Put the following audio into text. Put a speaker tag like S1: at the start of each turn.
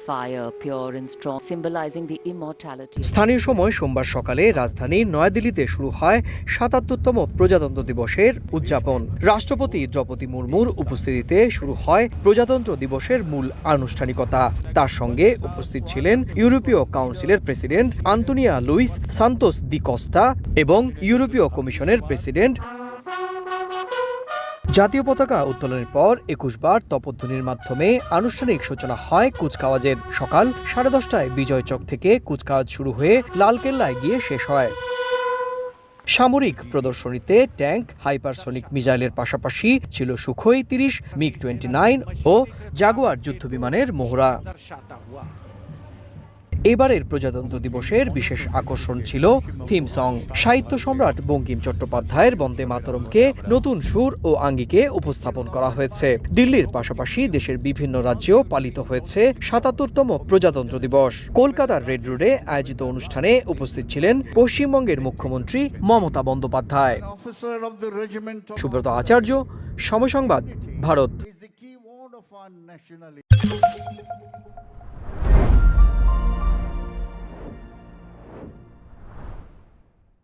S1: fire, pure and strong, symbolizing the immortality.
S2: স্থানীয় সময় সোমবার সকালে রাজধানী নয়াদিল্লিতে শুরু হয় ৭৭তম প্রজাতন্ত্র দিবসের উদযাপন। রাষ্ট্রপতি দ্রৌপদী মুর্মুর উপস্থিতিতে শুরু হয় প্রজাতন্ত্র দিবসের মূল আনুষ্ঠানিকতা। তার সঙ্গে উপস্থিত ছিলেন ইউরোপীয় কাউন্সিলের প্রেসিডেন্ট আন্তোনিয়া লুইস সান্তোস দি কস্তা এবং ইউরোপীয় কমিশনের প্রেসিডেন্ট। জাতীয় পতাকা উত্তোলনের পর ২১ বার তপধ্বনির মাধ্যমে আনুষ্ঠানিক সূচনা হয় কুচকাওয়াজের। সকাল 10:30টায় বিজয় চক থেকে কুচকাওয়াজ শুরু হয়ে লালকেল্লায় গিয়ে শেষ হয়। সামরিক প্রদর্শনীতে ট্যাঙ্ক, হাইপারসনিক মিসাইলের পাশাপাশি ছিল সুখোই 30, মিগ-29 ও জাগুয়ার যুদ্ধবিমানের মহড়া। এবারের প্রজাতন্ত্র দিবসের বিশেষ আকর্ষণ ছিল থিম সং। সাহিত্য সম্রাট বঙ্কিম চট্টোপাধ্যায়ের বন্দে মাতরমকে নতুন সুর ও আঙ্গিকে উপস্থাপন করা হয়েছে। দিল্লির পাশাপাশি দেশের বিভিন্ন রাজ্যেও পালিত হয়েছে ৭৭তম প্রজাতন্ত্র দিবস। কলকাতার রেড রোডে আয়োজিত অনুষ্ঠানে উপস্থিত ছিলেন পশ্চিমবঙ্গের মুখ্যমন্ত্রী মমতা বন্দ্যোপাধ্যায়। সুব্রত আচার্য, সময় সংবাদ, ভারত।